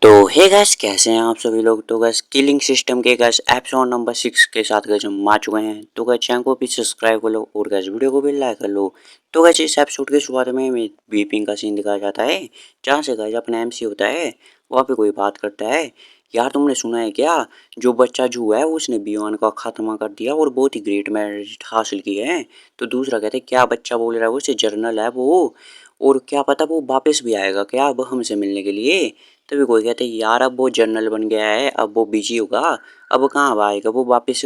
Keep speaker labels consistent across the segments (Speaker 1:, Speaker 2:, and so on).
Speaker 1: तो hey guys, कैसे हैं आप सभी लोग। तो गाइस किलिंग सिस्टम के गाइस एपिसोड नंबर 6 के साथ गाइस हम आ चुके हैं। तो गाइस चैनल को भी सब्सक्राइब कर लो और गाइस वीडियो को भी लाइक कर लो। तो गाइस इस एपिसोड के शुरुआत में हमें बीपिंग का सीन दिखाया जाता है, जहाँ से गाइस अपना एमसी होता है, वहाँ पे कोई बात करता है, यार तुमने सुना है क्या, जो बच्चा जू है उसने बी1 का खात्मा कर दिया और बहुत ही ग्रेट मेरिट हासिल किए हैं। तो दूसरा कहते हैं क्या बच्चा बोल रहा है, उसे जर्नल है वो, और क्या पता वो वापस भी आएगा क्या अब हमसे मिलने के लिए। तभी कोई कहते हैं यार अब वो जनरल बन गया है, अब वो बिजी होगा, अब कहाँ अब आएगा वो वापस।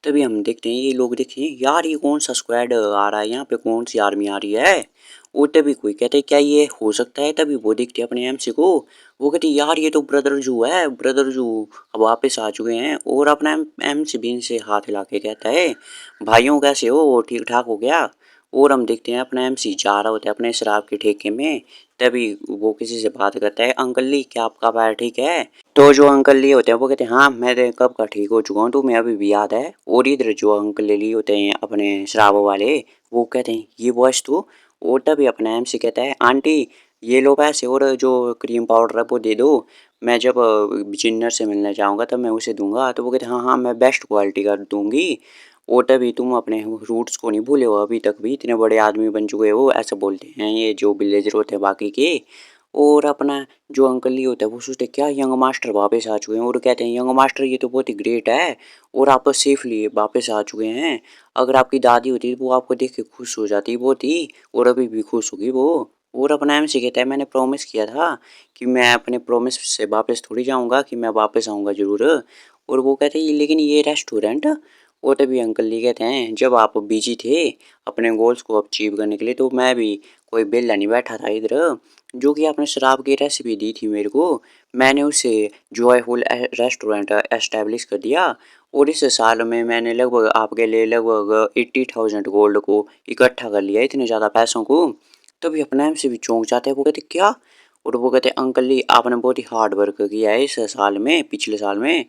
Speaker 1: तभी हम देखते हैं, ये लोग देखते हैं यार ये कौन सा स्क्वाड आ रहा है, यहाँ पे कौन सी आर्मी आ रही है। और तभी कोई कहते हैं क्या ये हो सकता है। तभी वो देखते हैं अपने एमसी को, वो कहते हैं यार ये तो ब्रदर जू है, ब्रदर जू अब वापस आ चुके हैं। और अपना एमसी भी इनसे हाथ हिला के कहता है भाइयों कैसे हो, वो ठीक ठाक हो गया। और हम देखते हैं अपना एमसी जा रहा होता है अपने शराब के ठेके में। तभी वो किसी से बात करता है, अंकल ली क्या आपका पैर ठीक है। तो जो अंकल ली होते हैं वो कहते हैं हाँ मैं तो कब का ठीक हो चुका हूँ, तुम्हें अभी भी याद है। और इधर जो अंकल ली होते हैं अपने शराब वाले, वो कहते हैं ये बॉयस तो। और तभी अपना एमसी कहता है आंटी ये लो पैसे और जो क्रीम पाउडर है वो दे दो, मैं जब जिन्नर से मिलने जाऊंगा तब मैं उसे दूंगा। तो वो कहते हैं हाँ हाँ मैं बेस्ट क्वालिटी का दूंगी। और तभी तुम अपने रूट्स को नहीं भूले हो, अभी तक भी इतने बड़े आदमी बन चुके हो, ऐसा बोलते हैं ये जो विलेजर होते हैं बाकी के। और अपना जो अंकल ली होता है वो सोचते क्या यंग मास्टर वापस आ चुके हैं, और कहते हैं यंग मास्टर ये तो बहुत ही ग्रेट है, और आप तो सेफली वापस आ चुके हैं। अगर आपकी दादी होती वो आपको देख के खुश हो जाती बहुत ही, और अभी भी खुश होगी वो। और अपना एमसी कहता है मैंने प्रॉमिस किया था कि मैं अपने प्रॉमिस से वापस थोड़ी जाऊंगा, कि मैं वापस आऊंगा जरूर। और वो कहते हैं लेकिन ये रेस्टोरेंट। और तभी अंकल जी कहते हैं जब आप बिजी थे अपने गोल्स को अचीव करने के लिए तो मैं भी कोई बेला नहीं बैठा था इधर। जो कि आपने शराब की रेसिपी दी थी मेरे को, मैंने उसे जॉयफुल रेस्टोरेंट एस्टेब्लिश कर दिया। और इस साल में मैंने लगभग आपके लिए लगभग 80,000 गोल्ड को इकट्ठा कर लिया, इतने ज़्यादा पैसों को। तभी अपना एम से भी चौंक जाते हैं, वो कहते क्या। और वो कहते अंकल जी आपने बहुत ही हार्ड वर्क किया है इस साल में, पिछले साल में।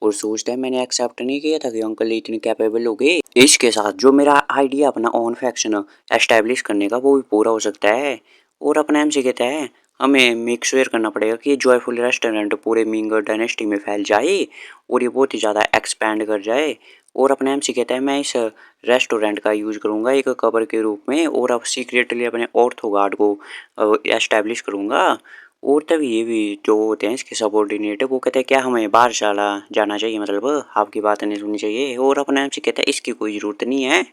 Speaker 1: और सोचता है मैंने एक्सेप्ट नहीं किया था कि अंकल जी इतने कैपेबल हो गए, इसके साथ जो मेरा आइडिया अपना ओन फैक्शन एस्टेब्लिश करने का वो भी पूरा हो सकता है। और अपना एमसी कहता है हमें मेक श्योर करना पड़ेगा कि ये जॉयफुल रेस्टोरेंट पूरे मिंग डायनेस्टी में फैल जाए और ये बहुत ही ज़्यादा एक्सपैंड कर जाए। और अपना एमसी कहता है मैं इस रेस्टोरेंट का यूज़ करूँगा एक कवर के रूप में, और अब सीक्रेटली अपने ऑर्थो गार्ड को एस्टेब्लिश करूँगा। और तभी ये भी जो होते हैं इसके सबॉर्डिनेट वो कहते हैं क्या हमें बाहर चला जाना चाहिए, मतलब आपकी बात नहीं सुननी चाहिए। और अपना एमसी कहता है इसकी कोई ज़रूरत नहीं है,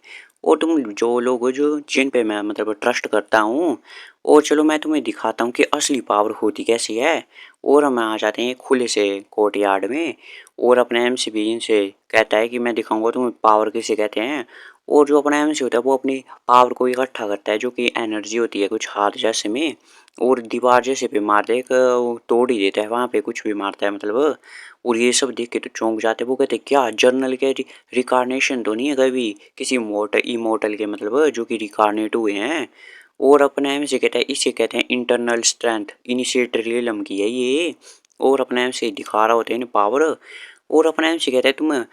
Speaker 1: और तुम जो लोग हो जो जिन पे मैं मतलब ट्रस्ट करता हूँ, और चलो मैं तुम्हें दिखाता हूँ कि असली पावर होती कैसी है। और हम आ जाते हैं खुले से कोर्ट यार्ड में। और अपना एमसी भी इनसे कहता है कि मैं दिखाऊंगा तुम्हें पावर किसे कहते हैं। और जो अपना एमसी होता है वो अपनी पावर को इकट्ठा करता है, जो कि एनर्जी होती है कुछ हाथ जैसे में, और दीवार जैसे पे मार दे वो तोड़ ही देता है, वहाँ पे कुछ भी मारता है मतलब। और ये सब देख के तो चौंक जाते हैं, वो कहते क्या जर्नल के रिकारनेशन तो नहीं है कभी किसी मोटल इमोटल के, मतलब जो कि रिकारनेट हुए हैं। और अपना एम से कहता है इसे कहते हैं इंटरनल स्ट्रेंथ, इनिशिएटरियलम की है ये। और अपना एम से दिखा रहा होता है पावर। और अपना एम से कहता है तुम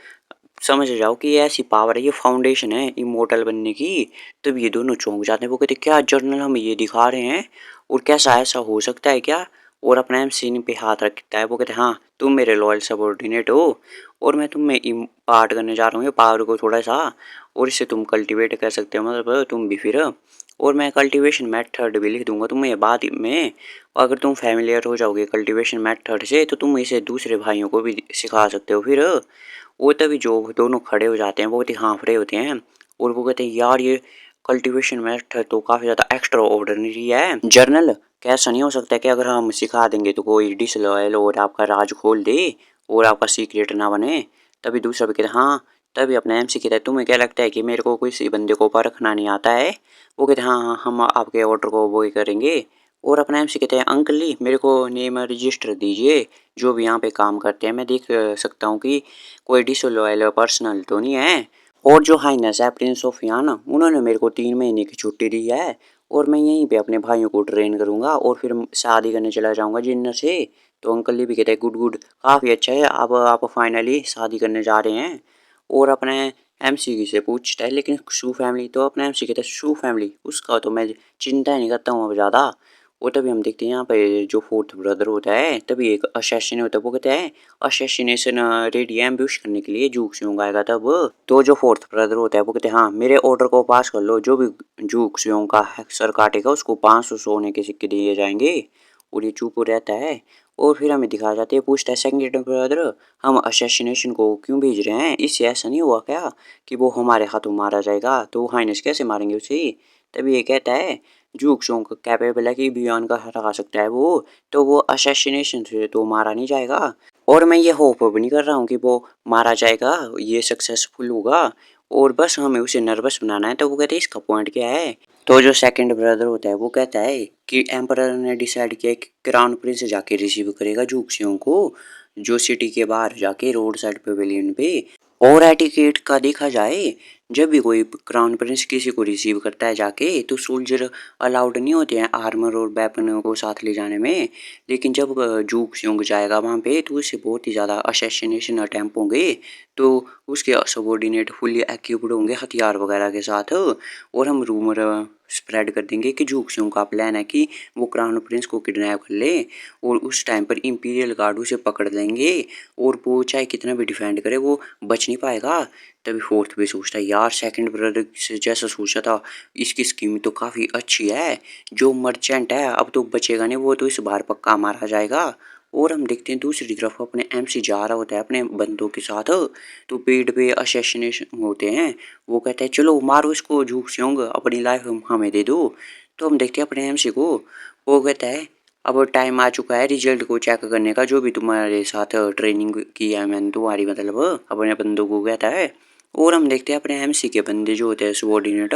Speaker 1: समझ जाओ कि ये ऐसी पावर है, ये फाउंडेशन है इमोर्टल बनने की। तब ये दोनों चौंक जाते हैं, वो कहते क्या जर्नल हमें ये दिखा रहे हैं, और कैसा ऐसा हो सकता है क्या। और अपना एम सीन पे हाथ रखता है, वो कहते हैं हाँ तुम मेरे लॉयल सबॉर्डिनेट हो, और मैं तुम्हें इम्पार्ट करने जा रहा हूँ ये पावर को थोड़ा सा, और इससे तुम कल्टीवेट कर सकते हो, मतलब तुम भी फिर। और मैं कल्टीवेशन मेथड भी लिख दूंगा तुम्हें बाद में, अगर तुम फैमिलियर हो जाओगे कल्टीवेशन मेथड से तो तुम इसे दूसरे भाइयों को भी सिखा सकते हो फिर। वो तभी जो दोनों खड़े हो जाते हैं बहुत ही हाँफड़े होते हैं, और वो कहते हैं यार ये कल्टीवेशन मेथड तो काफ़ी ज़्यादा एक्स्ट्रा ऑर्डिनरी है जर्नल, कैसा नहीं हो सकता कि अगर हम सिखा देंगे तो कोई डिसलॉयल और आपका राज खोल दे और आपका सीक्रेट ना बने। तभी दूसरा भी कहता है हाँ। तभी अपना एमसी कहता है तुम्हें क्या लगता है कि मेरे को किसी बंदे को परखना नहीं आता है। वो कहते हैं हाँ हाँ हम आपके ऑर्डर को वो करेंगे। और अपना एमसी कहते हैं अंकल जी मेरे को नेम रजिस्टर दीजिए, जो भी यहाँ पे काम करते हैं मैं देख सकता हूँ कि कोई डिसलॉयल पर्सनल तो नहीं है। और जो हाइनेस है प्रिंस ऑफ याना उन्होंने मेरे को 3 महीने की छुट्टी दी है, और मैं यहीं पे अपने भाइयों को ट्रेन करूंगा और फिर शादी करने चला जाऊंगा जिन्नर से। तो अंकल जी भी कहते हैं गुड गुड काफ़ी अच्छा है, अब आप फाइनली शादी करने जा रहे हैं। और अपने एमसी से पूछता है लेकिन शू फैमिली, तो अपने एमसी कहता है शू फैमिली उसका तो मैं चिंता ही नहीं करता हूँ अब ज़्यादा। और तभी हम देखते हैं यहाँ पे जो फोर्थ ब्रदर होता है, तभी एक असैसिन होता है, वो कहता है असैसिनेशन रेडी है एम्बुश करने के लिए, जूक स्योंग आएगा तब। तो जो फोर्थ ब्रदर होता है वो कहते हैं हाँ मेरे ऑर्डर को पास कर लो, जो भी जूक स्योंग का सर काटेगा उसको 500 सोने के सिक्के दिए जाएंगे। और ये चुप रहता है। और फिर हमें दिखाया जाता है, पूछता है सेकंड ब्रदर हम असैसिनेशन को क्यों भेज रहे हैं, इससे ऐसा नहीं हुआ क्या कि वो हमारे हाथों मारा जाएगा, तो हाइनेस कैसे मारेंगे उसे। तभी ये कहता है जूक स्योंग कैपेबल है कि बियॉन का हरा सकता है वो, तो वो असैसिनेशन से तो मारा नहीं जाएगा। और मैं ये होप भी नहीं कर रहा हूँ कि वो मारा जाएगा, ये सक्सेसफुल होगा। और बस हमें उसे नर्वस बनाना है। तो वो कहते हैं इसका पॉइंट क्या है। तो जो सेकंड ब्रदर होता है वो कहता है कि एम्परर ने डिसाइड किया कि क्राउन प्रिंस जाके रिसीव करेगा जूक्सियों को, जो सिटी के बाहर जाके रोड साइड पेवेलियन पे। और एटिकेट का देखा जाए, जब भी कोई क्राउन प्रिंस किसी को रिसीव करता है जाके, तो सोल्जर अलाउड नहीं होते हैं आर्मर और वेपन को साथ ले जाने में। लेकिन जब जूक स्योंग जाएगा वहाँ पे तो उससे बहुत ही ज़्यादा असैसिनेशन अटैम्प्ट होंगे। तो उसके सबॉर्डिनेट फुल्ली एक्यूप्ड होंगे हथियार वगैरह के साथ। और हम रूमर स्प्रेड कर देंगे कि जूक्सियों का प्लान है कि वो क्राउन प्रिंस को किडनैप कर ले, और उस टाइम पर इंपीरियल गार्ड उसे पकड़ लेंगे, और वो चाहे कितना भी डिफेंड करे वो बच नहीं पाएगा। तभी फोर्थ भी सोचता है यार सेकंड ब्रदर से जैसा सोचा था, इसकी स्कीम तो काफ़ी अच्छी है, जो मर्चेंट है अब तो बचेगा नहीं, वो तो इस बार पक्का मारा जाएगा। और हम देखते हैं दूसरी तरफ अपने एमसी जा रहा होता है अपने बंदों के साथ, तो पेड़ पे असैसिनेशन होते हैं। वो कहता है चलो मारो इसको झूठ से होंगे, अपनी लाइफ हमें दे दो। तो हम देखते हैं अपने एमसी को, वो कहता है अब टाइम आ चुका है रिजल्ट को चेक करने का, जो भी तुम्हारे साथ ट्रेनिंग की है मैंने तुम्हारी, मतलब अपने बंदों को कहता है। और हम देखते हैं अपने एमसी के बंदे जो होते हैं सबॉर्डिनेट,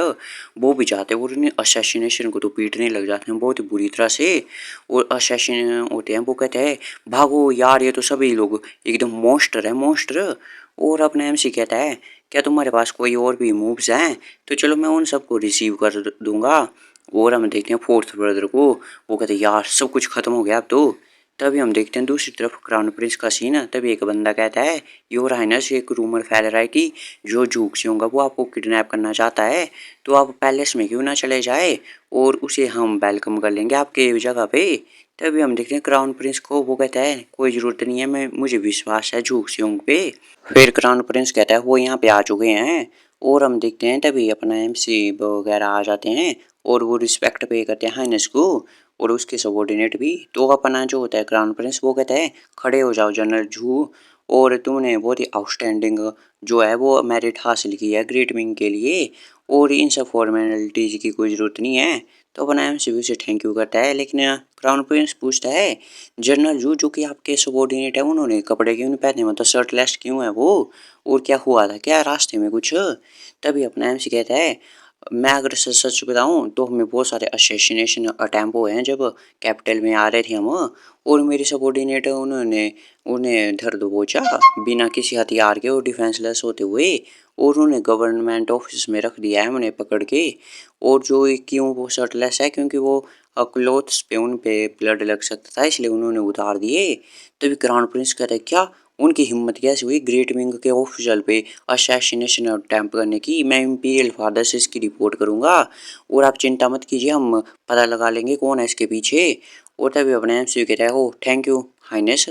Speaker 1: वो भी जाते हैं और उन्हें असैसिनेशन को तो पीटने लग जाते हैं बहुत ही बुरी तरह से। और असैसिन होते हैं वो कहते हैं भागो यार, ये तो सभी लोग एकदम मॉन्स्टर है मॉन्स्टर। और अपना एमसी कहता है क्या तुम्हारे पास कोई और भी मूव्स हैं, तो चलो मैं उन सबको रिसीव कर दूंगा। और हम देखते हैं फोर्थ ब्रदर को, वो कहते हैं यार सब कुछ खत्म हो गया अब तो। तभी हम देखते हैं दूसरी तरफ क्राउन प्रिंस का सीन है। तभी एक बंदा कहता है योर हाइनस एक रूमर फैल रहा है कि जो जूक से होगा वो आपको किडनैप करना चाहता है, तो आप पैलेस में क्यों ना चले जाए और उसे हम वेलकम कर लेंगे आपके जगह पे। तभी हम देखते हैं क्राउन प्रिंस को, वो कहता है कोई ज़रूरत नहीं है, मैं मुझे विश्वास है जूक से पे। फिर क्राउन प्रिंस कहता है वो यहाँ पे आ चुके हैं। और हम देखते हैं तभी अपना एमसी वगैरह आ जाते हैं और वो रिस्पेक्ट पे करते हैं हाइनेस को और उसके सबॉर्डिनेट भी। तो अपना जो होता है क्राउन प्रिंस वो कहता है खड़े हो जाओ जनरल जू, और तुमने बहुत ही आउटस्टैंडिंग जो है वो मेरिट हासिल की है ग्रेट विंग के लिए, और इन सब फॉर्मेलिटीज़ की कोई ज़रूरत नहीं है। तो अपना एमसीबी से थैंक यू करता है। लेकिन क्राउन प्रिंस पूछता है जनरल जू जो कि आपके सबॉर्डिनेट है उन्होंने कपड़े क्यों नहीं पहने, मतलब शर्टलेस क्यों है वो, और क्या हुआ था क्या रास्ते में कुछ। तभी अपना एमसी कहता है मैं अगर सच सच बताऊं तो हमें बहुत सारे असैसिनेशन अटैम्प्ट हुए हैं जब कैपिटल में आ रहे थे हम, और मेरे सबॉर्डिनेट उन्होंने उन्हें धर दबोचा बिना किसी हथियार के और डिफेंसलेस होते हुए, और उन्हें गवर्नमेंट ऑफिस में रख दिया है उन्हें पकड़ के। और जो क्यों वो शर्टलेस है क्योंकि वो क्लोथ्स पे उन पे ब्लड लग सकता था इसलिए उन्होंने उतार दिए। तभी क्राउन प्रिंस कहते हैं क्या उनकी हिम्मत कैसे हुई ग्रेट विंग के ऑफिशियल पे असैसिनेशन अटेम्प्ट करने की, मैं इंपीरियल फादर से इसकी रिपोर्ट करूंगा और आप चिंता मत कीजिए हम पता लगा लेंगे कौन है इसके पीछे। और तभी अपने एमसी कहता है ओ थैंक यू हाइनेस।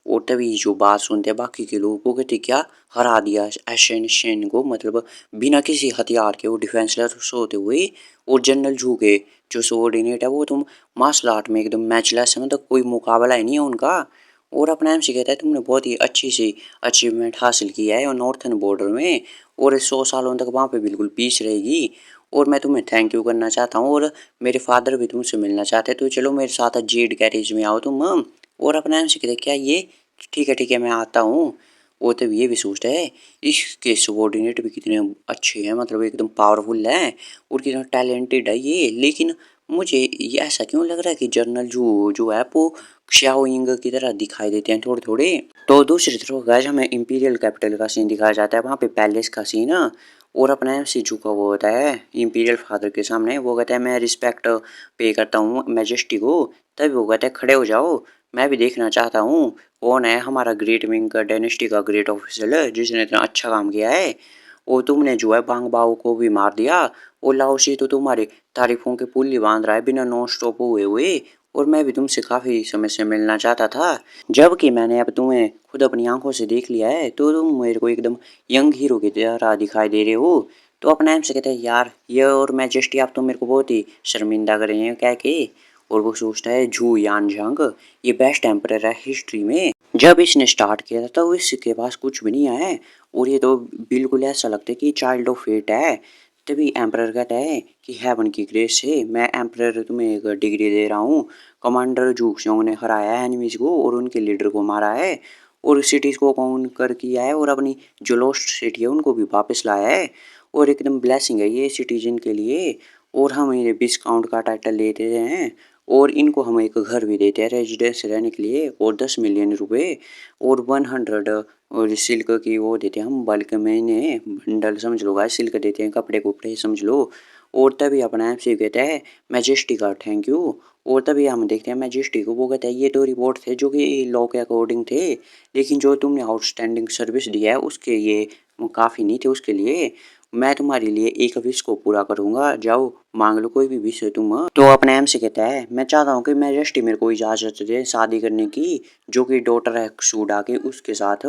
Speaker 1: और तभी जो बात सुनते हैं बाकी के लोग वो कहते क्या हरा दिया असैसिनेशन को, मतलब बिना किसी हथियार के वो डिफेंसलेस होते हुए। और जनरल झुके जो सबॉर्डिनेट है वो तुम मार्शल आर्ट में एकदम मैचलेस है, मतलब कोई मुकाबला ही नहीं है उनका। और अपना एमसी कहता है तुमने बहुत ही अच्छी सी अचीवमेंट हासिल किया है और नॉर्थन बॉर्डर में, और 100 सालों तक वहाँ पे बिल्कुल पीस रहेगी। और मैं तुम्हें थैंक यू करना चाहता हूँ और मेरे फादर भी तुमसे मिलना चाहते हैं, तो चलो मेरे साथ जेड गैरेज में आओ तुम। और अपना एमसी कहते क्या ये ठीक है मैं आता हूँ। वो तब ये भी सोचता है इसके सबॉर्डिनेट भी कितने अच्छे हैं, मतलब एकदम पावरफुल हैं और कितना टैलेंटेड है ये। लेकिन मुझे ये ऐसा क्यों लग रहा है कि जनरल जो जो है वो शाओइंग की तरह दिखाई देते हैं थोड़े थोड़े। तो दूसरी तरफ गाइस हमें इंपीरियल कैपिटल का सीन दिखाया जाता है, वहाँ पे पैलेस का सीन। और अपना एमसी झुका हुआ होता है इंपीरियल फादर के सामने, वो कहता है मैं रिस्पेक्ट पे करता हूँ मेजेस्टी को। तभी वो कहता है खड़े हो जाओ, मैं भी देखना चाहता हूँ कौन है हमारा ग्रेट विंग का डायनेस्टी का ग्रेट ऑफिसर जिसने इतना अच्छा काम किया है। और तुमने जो है बांग बाओ को भी मार दिया, और लाओशी तो तुम्हारी तारीफों के पुल ही बांध रहा है बिना नॉन स्टॉप हुए हुए। और मैं भी तुमसे काफ़ी समय से मिलना चाहता था। जबकि मैंने अब तुम्हें खुद अपनी आंखों से देख लिया है, तो तुम मेरे को एकदम यंग हीरो की तरह दिखाई दे रहे हो। तो अपने आप से कहते हैं यार, ये और मैजेस्टी आप तो मेरे को बहुत ही शर्मिंदा कर रहे हैं क्या के। और वो सोचता है झू यान झांग ये बेस्ट एम्परर है हिस्ट्री में। जब इसने स्टार्ट किया था तो इसके पास कुछ भी नहीं है, और ये तो बिल्कुल ऐसा लगता है कि चाइल्ड ऑफ फेट है। तभी एम्परर कहता है कि हेवन की ग्रेस से मैं एम्परर तुम्हें एक डिग्री दे रहा हूँ। कमांडर जूक्सोंग ने हराया है एनिमीज को और उनके लीडर को मारा है, और सिटीज़ को काउंटर किया है, और अपनी जो लॉस्ट सिटी है उनको भी वापस लाया है। और एकदम ब्लेसिंग है ये सिटीजन के लिए। और हम इन्हें डिस्काउंट का टाइटल देते हैं, और इनको हम एक घर भी देते हैं रेजिडेंस रहने के लिए, और 10 मिलियन रुपए और 100 और सिल्क की वो देते हैं हम बल्क में इन्हें बंडल समझ लो गाइस, सिल्क देते हैं कपड़े कुपड़े समझ लो। और तभी अपना ऐप से कहता है मैजेस्टी का थैंक यू। और तभी हम देखते हैं मैजेस्टी को, वो कहता है ये तो रिवॉर्ड थे जो कि लॉ के अकॉर्डिंग थे, लेकिन जो तुमने आउटस्टैंडिंग सर्विस दिया है उसके ये काफ़ी नहीं थे उसके लिए। मैं तुम्हारे लिए एक विश को पूरा करूंगा, जाओ मांग लो कोई भी विश है तुम। तो अपने एम से कहता है मैं चाहता हूँ कि मैजेस्टी मेरे को इजाज़त दे शादी करने की, जो कि डॉटर है सूडा के उसके साथ।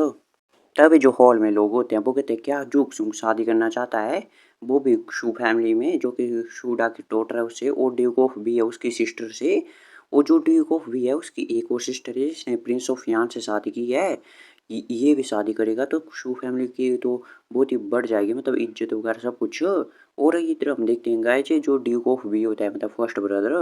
Speaker 1: तभी जो हॉल में लोग होते हैं वो कहते हैं क्या जूक सुंग शादी करना चाहता है, वो भी शू फैमिली में जो कि शूडा की डॉटर है उससे, और ड्यूक ऑफ भी है उसकी सिस्टर से। और जो ड्यूक ऑफ भी है उसकी एक और सिस्टर है जिसने प्रिंस ऑफ यान से शादी की है। ये भी शादी करेगा तो शू फैमिली की तो बहुत ही बढ़ जाएगी, मतलब इज्जत वगैरह सब कुछ। और इधर हम देखते हैं गाइस जो ड्यूक ऑफ भी होता है मतलब फर्स्ट ब्रदर,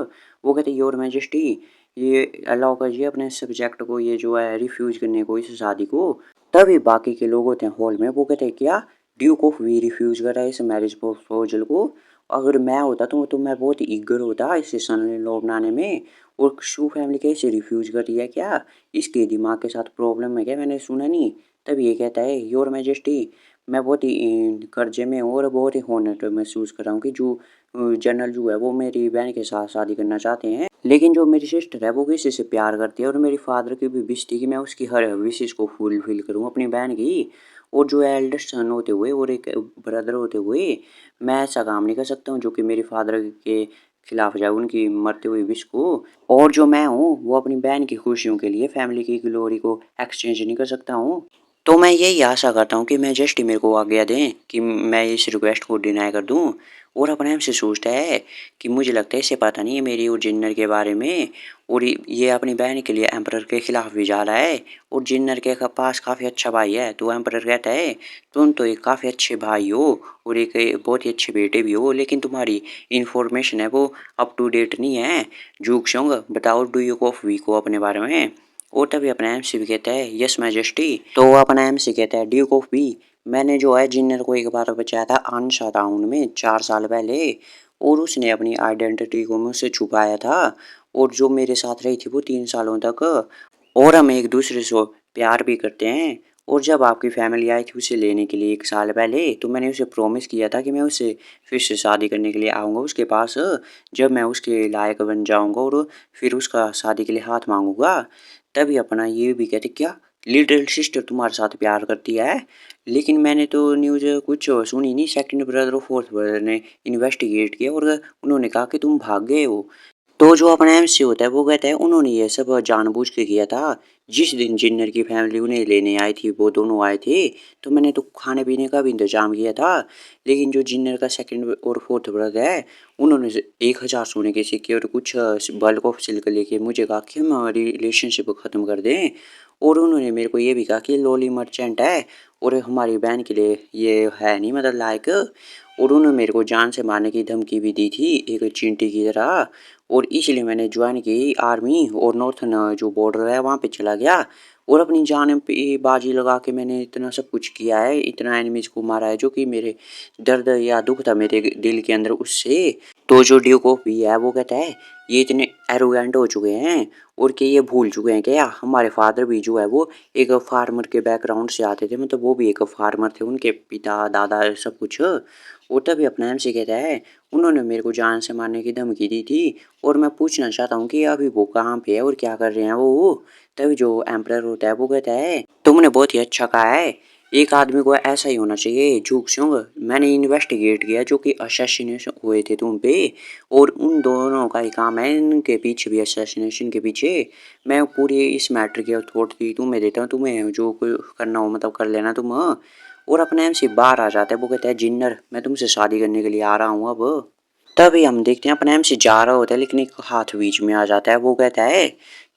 Speaker 1: वो कहते हैं योर मैजेस्टी ये अलाउ कीजिए अपने सब्जेक्ट को ये जो है रिफ्यूज करने को इस शादी को। तभी बाकी के लोग होते हैं हॉल में, वो कहते हैं क्या ड्यूक ऑफ वी रिफ्यूज कर रहा है इस मैरिज प्रपोजल को। अगर मैं होता तो मैं बहुत ही ईगर होता इसे सन इन लॉ बनाने में। और शू फैमिली कैसे रिफ्यूज कर रही है, क्या इसके दिमाग के साथ प्रॉब्लम है क्या, मैंने सुना नहीं। तभी ये कहता है योर मैजेस्टी मैं बहुत ही कर्जे में हूँ और बहुत ही होनर महसूस कर रहा हूँ कि जो जनरल जो है वो मेरी बहन के साथ शादी करना चाहते हैं, लेकिन जो मेरी सिस्टर है वो किसी से प्यार करती है, और मेरी फादर की भी विश थी कि मैं उसकी हर विशेष को फुलफिल करूँ अपनी बहन की। और जो एल्डेस्ट सन होते हुए और एक ब्रदर होते हुए मैं ऐसा काम नहीं कर सकता हूँ जो कि मेरी फादर के खिलाफ जाए उनकी मरते हुए विश को। और जो मैं हूँ वो अपनी बहन की खुशियों के लिए फैमिली की ग्लोरी को एक्सचेंज नहीं कर सकता हूँ। तो मैं यही आशा करता हूँ कि मैं जस्ट मेरे को आज्ञा दें कि मैं इस रिक्वेस्ट को डिनाई कर दूँ। और अपने आप से सोचता है कि मुझे लगता है इसे पता नहीं है मेरी और जिन्नर के बारे में, और ये अपनी बहन के लिए एम्परर के खिलाफ भी जा रहा है। और जिन्नर के पास काफ़ी अच्छा भाई है, तो एम्परर कहता है तुम तो एक काफ़ी अच्छे भाई हो और एक बहुत ही अच्छे बेटे भी हो, लेकिन तुम्हारी इन्फॉर्मेशन है वो अप टू डेट नहीं है। जूक्सोंग बताओ डू ऑफ वी को अपने बारे में। और तभी अपना एमसी भी कहता है यस मैजेस्टी। तो अपना एमसी कहता है ड्यूक ऑफ बी मैंने जो है जिन्नर को एक बार बचाया था आनशा टाउन में 4 साल पहले, और उसने अपनी आइडेंटिटी को मुझसे छुपाया था, और जो मेरे साथ रही थी वो 3 सालों तक, और हम एक दूसरे से प्यार भी करते हैं। और जब आपकी फैमिली आई थी उसे लेने के लिए 1 साल पहले, तो मैंने उसे प्रॉमिस किया था कि मैं उसे फिर से शादी करने के लिए आऊँगा उसके पास, जब मैं उसके लायक बन जाऊँगा और फिर उसका शादी के लिए हाथ मांगूंगा। तभी अपना ये भी कहते क्या लिटिल सिस्टर तुम्हारे साथ प्यार करती है, लेकिन मैंने तो न्यूज़ कुछ सुनी नहीं। सेकंड ब्रदर और फोर्थ ब्रदर ने इन्वेस्टिगेट किया और उन्होंने कहा कि तुम भाग गए हो। तो जो अपना एमसी होता है वो कहता है उन्होंने ये सब जानबूझ के किया था। जिस दिन जिन्नर की फैमिली उन्हें लेने आई थी वो दोनों आए थे, तो मैंने तो खाने पीने का भी इंतजाम किया था, लेकिन जो जिन्नर का सेकंड और फोर्थ ब्रदर है उन्होंने 1,000 सोने के सिक्के और कुछ बल्क ऑफ सिल्क लेके मुझे कहा कि हम हमारी रिलेशनशिप ख़त्म कर दें। और उन्होंने मेरे को ये भी कहा कि लोली मर्चेंट है और हमारी बहन के लिए ये है नहीं मतलब लायक। और उन्होंने मेरे को जान से मारने की धमकी भी दी थी एक चींटी की तरह, और इसलिए मैंने ज्वाइन की आर्मी और नॉर्थन जो बॉर्डर है वहाँ पे चला गया, और अपनी जान पे बाजी लगा के मैंने इतना सब कुछ किया है, इतना एनिमीज को मारा है जो कि मेरे दर्द या दुख था मेरे दिल के अंदर उससे। तो जो ड्यूक ऑफ भी है वो कहता है ये इतने एरोगेंट हो चुके हैं और कि ये भूल चुके हैं क्या हमारे फादर भी जो है वो एक फार्मर के बैकग्राउंड से आते थे, मतलब वो भी एक फार्मर थे उनके पिता दादा सब कुछ। और तभी अपना एम से कहता है उन्होंने मेरे को जान से मारने की धमकी दी थी, और मैं पूछना चाहता हूँ कि अभी वो कहाँ पे है और क्या कर रहे हैं वो। तभी जो एम्परर होता है वो कहता है तुमने बहुत ही अच्छा कहा है, एक आदमी को ऐसा ही होना चाहिए झुक सिंह। मैंने इन्वेस्टिगेट किया जो कि असैसिनेशन हुए थे तुम पे, और उन दोनों का ही काम है, इनके पीछे भी असैसिनेशन के पीछे। मैं पूरी इस मैटर की अथॉरिटी तुम्हें देता हूँ, तुम्हें जो करना हो मतलब कर लेना तुम। और अपने एमसी बाहर आ जाता है, वो कहता है जिन्नर मैं तुमसे शादी करने के लिए आ रहा हूँ अब। तभी हम देखते हैं अपने एमसी जा रहा होता है, लेकिन एक हाथ बीच में आ जाता है। वो कहता है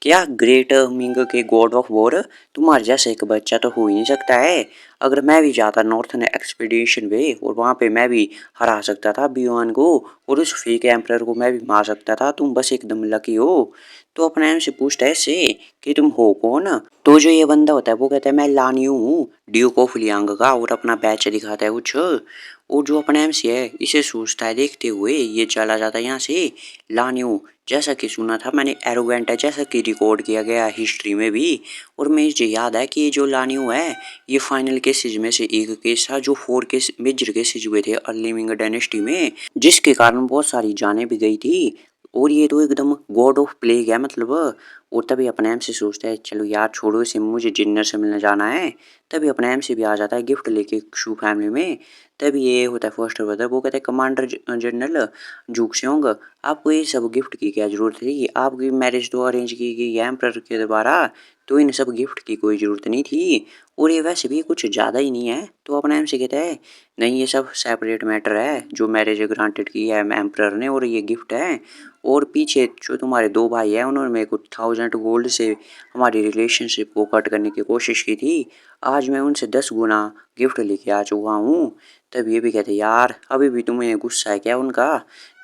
Speaker 1: क्या ग्रेट मिंग के गॉड ऑफ वॉर, तुम्हारे जैसा एक बच्चा तो हो ही नहीं सकता है। अगर मैं भी जाता नॉर्थन एक्सपीडिशन पे और वहां पे मैं भी हरा सकता था बियोन को, और उस फेक एम्परर को मैं भी मार सकता था, तुम बस एकदम लकी हो। तो अपने एम से पूछता है इससे कि तुम हो कौन। तो जो ये बंदा होता है वो कहता है मैं लानियो हूँ, ड्यूक ऑफ लियांग का, और अपना बैच दिखाता है कुछ। और जो अपना एमसी है इसे सोचता है देखते हुए ये चला जाता है यहाँ से। लानियो जैसा कि सुना था मैंने एरोगेंट है, जैसा कि रिकॉर्ड किया गया हिस्ट्री में भी। और मुझे याद है कि ये जो लानियो है ये फाइनल केसेज में से एक केस था, जो 4 केस मेजर केसेज हुए थे अर्ली मिंग डायनेस्टी में, जिसके कारण बहुत सारी जानें भी गई थी। और ये तो एकदम गॉड ऑफ प्लेग है मतलब। और तभी अपने एम से सोचता है चलो यार छोड़ो इसे, मुझे जिन्नर से मिलने जाना है। तभी अपने एम से भी आ जाता है गिफ्ट लेके शू फैमिली में। तभी ये होता है फर्स्ट ब्रदर, वो कहता है कमांडर जनरल जूक सेओंग, आपको ये सब गिफ्ट की क्या जरूरत थी, आपकी मैरिज तो अरेंज की गई है एम्परर के द्वारा, तो इन सब गिफ्ट की कोई ज़रूरत नहीं थी। और ये वैसे भी कुछ ज़्यादा ही नहीं है। तो अपना एमसी कहता है नहीं, ये सब सेपरेट मैटर है, जो मैरिज ग्रांटेड की है एम्परर ने, और ये गिफ्ट है। और पीछे जो तुम्हारे 2 भाई हैं उन्होंने मेरे को 1000 गोल्ड से हमारी रिलेशनशिप को कट करने की कोशिश की थी, आज मैं उनसे 10 गुना गिफ्ट लेके आ चुका हूँ। तब ये भी कहते यार अभी भी तुम्हें गुस्सा है क्या उनका,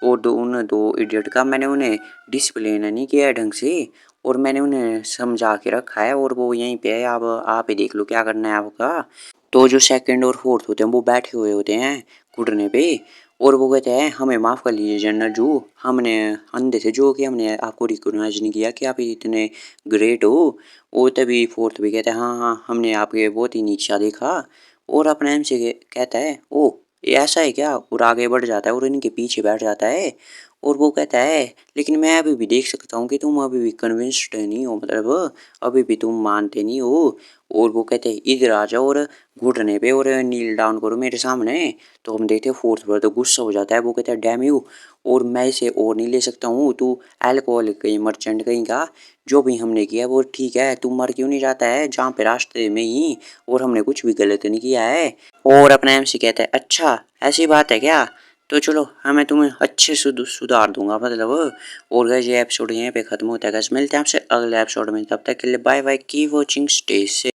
Speaker 1: और उन 2 इडियट का, मैंने उन्हें डिसिप्लिन नहीं किया है ढंग से, और मैंने उन्हें समझा के रखा है, और वो यहीं पे है, अब आप ही देख लो क्या करना है आपका। तो जो सेकंड और फोर्थ होते हैं वो बैठे हुए होते हैं घुटने पे, और वो कहते हैं हमें माफ़ कर लीजिए जनरल जू, हमने अंधे थे जो कि हमने आपको रिकॉग्नाइज नहीं किया कि आप इतने ग्रेट हो। और तभी फोर्थ भी कहता है हाँ हाँ हमने आपके बहुत ही नीचा देखा। और अपना एम से कहता है ओ ये ऐसा है क्या, और आगे बढ़ जाता है और इनके पीछे बैठ जाता है। और वो कहता है लेकिन मैं अभी भी देख सकता हूँ कि तुम अभी भी कन्विंस्ड नहीं हो, मतलब अभी भी तुम मानते नहीं हो। और वो कहते हैं इधर आ जाओ और घुटने पे और नील डाउन करो मेरे सामने। तो हम देखते हैं फोर्थ पर तो गुस्सा हो जाता है, वो कहता है डैम यू, और मैं इसे और नहीं ले सकता हूँ, तू अल्कोहल कहीं मर्चेंट कहीं का, जो भी हमने किया वो ठीक है, तू मर क्यों नहीं जाता है जहाँ पे रास्ते में ही, और हमने कुछ भी गलत नहीं किया है। और अपना एमसी कहता है अच्छा ऐसी बात है क्या, तो चलो हमें तुम्हें अच्छे से सुधार दूंगा मतलब। और गाइस ये एपिसोड यहीं पे खत्म होता है गाइस, मिलते हैं आपसे अगले एपिसोड में, तब तक के लिए bye bye, keep watching, stay safe.